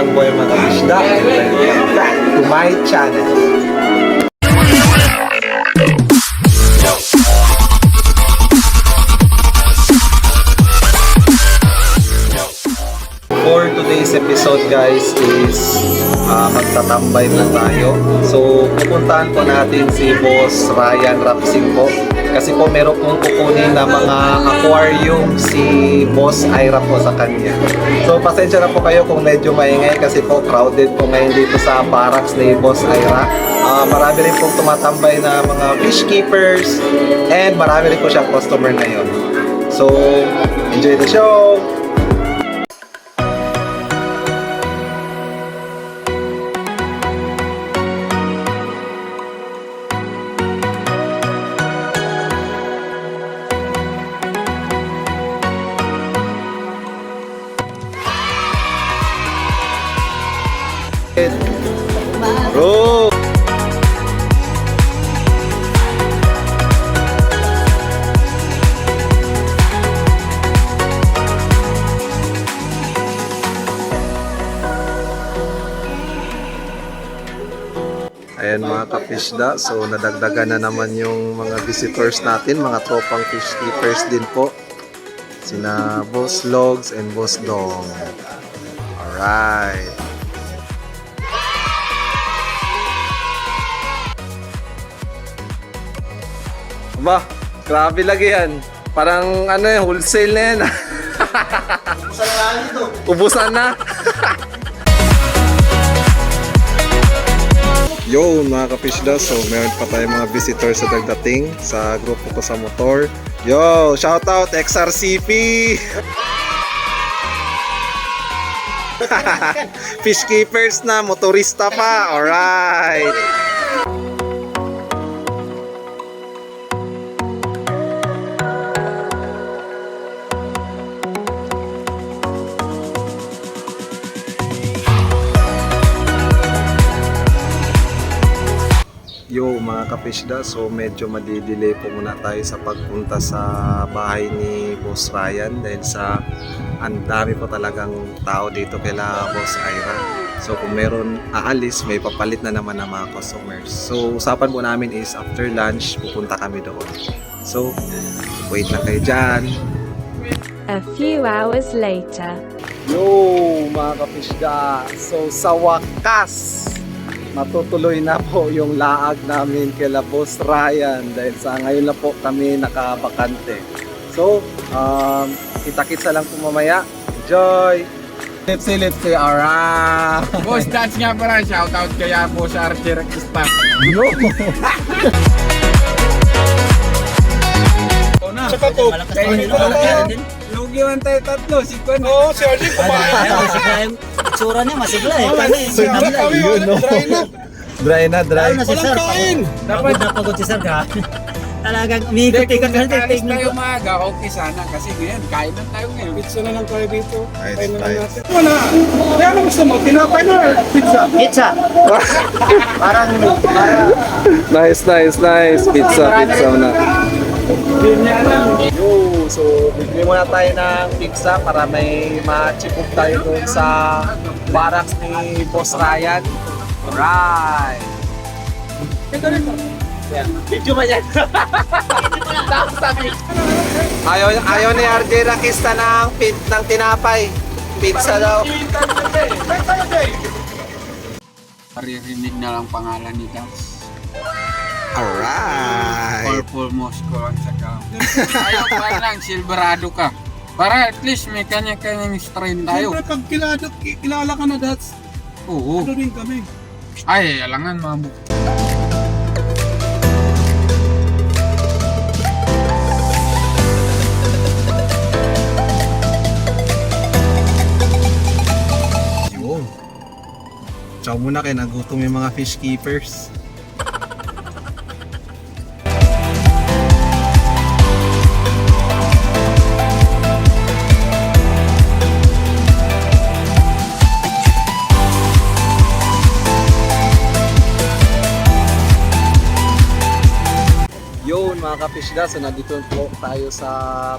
lang po yung mga isda. Welcome back to my channel. For today's episode guys is magtatambay na tayo. So pupuntahan po natin si Boss Ryan Rapsing po. Kasi po meron pong kukunin na mga aquarium si Boss Ira po sa kanya. So pasensya na po kayo kung medyo maingay kasi po crowded po ngayon dito sa barracks ni Boss Ira. Marami rin pong tumatambay na mga fish keepers and marami rin po siyang customer ngayon. So enjoy the show! Bro! Ayan mga kapisda, so nadagdagan na naman yung mga visitors natin, mga tropang fish keepers din po. Sina Boss Logs and Boss Dong. Alright. Ba, grabe lagi yan. Parang ano eh, wholesale na yan. Ubusan na ito. Ubusan na. Yo mga kapisda, so meron pa tayong mga visitors sa dagdating sa grupo ko sa motor. Yo, shout out XRCP. Fish keepers na, motorista pa. Alright. Yo mga kapisda, so medyo madidelay po muna tayo sa pagpunta sa bahay ni Boss Ryan dahil sa ang dami po talagang tao dito kaila Boss Ira. So kung meron aalis, may papalit na naman ng mga customers. So usapan po namin is after lunch, pupunta kami doon. So wait lang kayo dyan. A few hours later. Yo mga kapisda, so sa wakas matutuloy na po yung laag namin kila Boss Ryan dahil sa ngayon na po kami nakabakante. So, kita-kitsa lang po mamaya. Enjoy! Lipsi, ara! Boss, that's nga pala. Shoutout kaya po sa RJ Rakista. Yo! Tsaka to, lugi man tayo tatlo. Si Kwan. Oo, si RJ kumain. Tsura niya masigla eh. Kami, Dry na. Lalo na si Sir. Dapat Napagod si Sir ka. Talagang umiikot-ikot ka natin. alis tayo maaga, okay sana. Kasi ngayon, kain lang tayo ngayon. Pizza na lang tayo dito. Kain na lang natin. Wala. Kaya ano gusto mo? Tinapay na pizza? Pizza. Parang Nice. Pizza na. Yo, so bigyan muna tayo ng pizza para may ma-chipog tayo doon sa barracks ni Boss Ryan. Alright! Video ba yan? Ayaw ni RJ Rakista ng tinapay. Pizza daw. Paririnig na lang pangalan ni Dance. Alright! Purple Moscow ang saka. Ayaw pa lang, silverado ka. Para at least may kanya-kanyang strain tayo. Siyempre pag kilala ka na Dats, Oo. ano rin kami. Ay, alangan mabuk. Yo! Ciao muna kayo, nagutom yung mga fish keepers. Yun mga kapisda, so nandito po tayo sa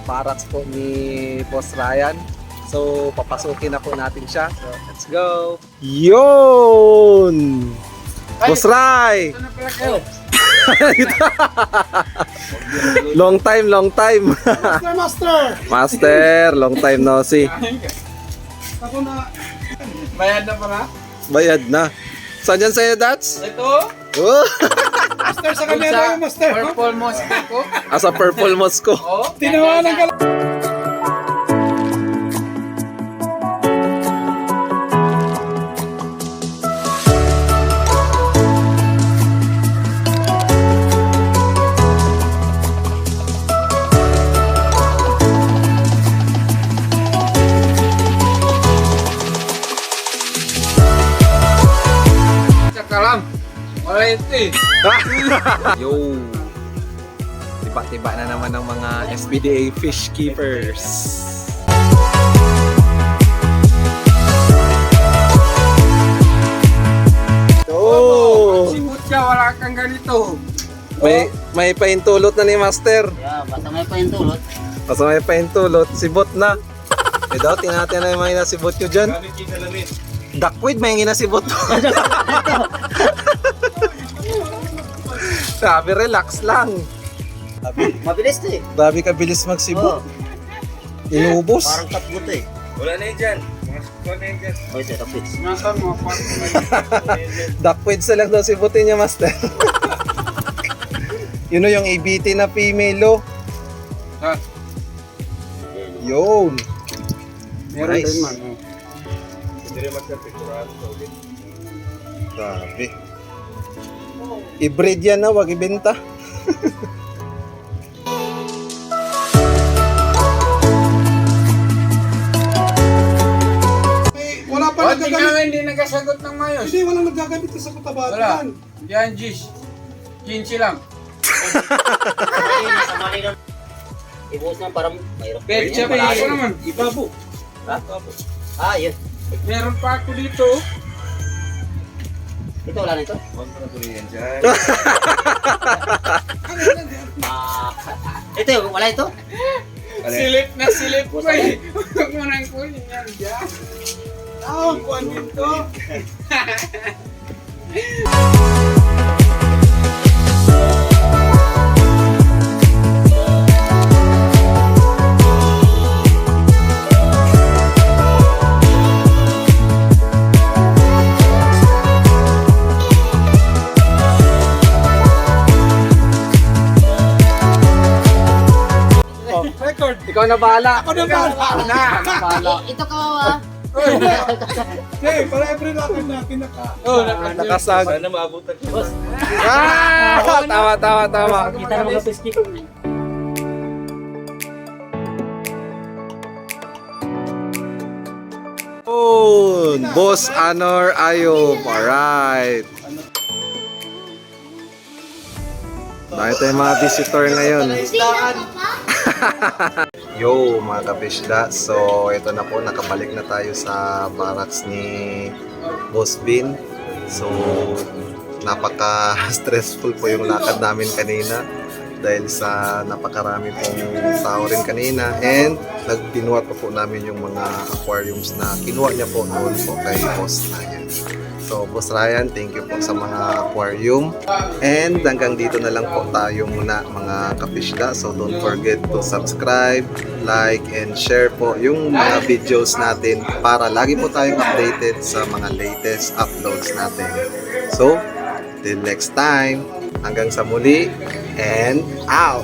barracks po ni Boss Ryan. So, papasukin na po natin siya. So, let's go! Yun! Boss Ray! Ito na pala kayo. Long time. Master, long time no see. Ako na. Bayad na pala. Bayad na. Saan yan sa'yo, Dats? Ito. Oh, Master sa kanila yung master. Purple mosque ko. asa purple mosco. Oh. Tinawanan ka lang. Tsaka lang. Wala ito eh. Yo! Tiba-tiba na naman ng mga SPDA fish keepers. Oh! Simut ka, wala kang ganito. May paintulot na ni Master. Yeah, basta may paintulot. Basta may paintulot, sibot na. Eh daw, tinatin na yung mga inasibot nyo dyan. Duckweed, may inasibot. Sabi, relax lang. Mabilis to eh. Grabe ka bilis magsibot. Inubos. Parang katbut eh. Wala na yun dyan. Wala na yun dyan. Oy, set up fix. Nasaan mo? Duckweed sa lang daw sibutin niya, Master. Yun o yung ABT na female, oh. Ha? Yun. Meron Nice. din man. Oh. Grabe. I-breed yan na, wag ibenta. Wala pa Oh, tingnan nagagamit. nga, hindi nagasagot ng mayos. Hindi, walang nagagamit sa Wala. kutabatan. Yan, Gish. 15 lang. Ibuhos na parang mayroon. Petsa pa ako naman. Ibabo. Ha? Ah, yun. Meron pa ako dito. Ito, wala na ito. Ah, ito, wala ito. Silip na silip ko eh. Huwag mo nang kunin yan dyan. Ah, kuhan dito. Record. Ikaw na bahala. Ako na ba? Ito kawawa. Hey, para every lakad natin naka. Oh, Nakasag. Boss, Ah! Tama. kita na mga fish keeper. Oh, Boss Honor Ayob. Alright. Dahil tayong mga visitor ngayon. Yo mga kabisda, so ito na po, nakabalik na tayo sa barracks ni Boss Bin. So napaka-stressful po yung lakad namin kanina dahil sa napakarami pong tao rin kanina, and nagbinuhat po namin yung mga aquariums na kinuha niya po noon po kay Boss Ryan. So Boss Ryan, thank you po sa mga aquarium, and hanggang dito na lang po tayo muna mga kapisda. So don't forget to subscribe, like, and share po yung mga videos natin para lagi po tayong updated sa mga latest uploads natin. So till next time, hanggang sa muli, and out!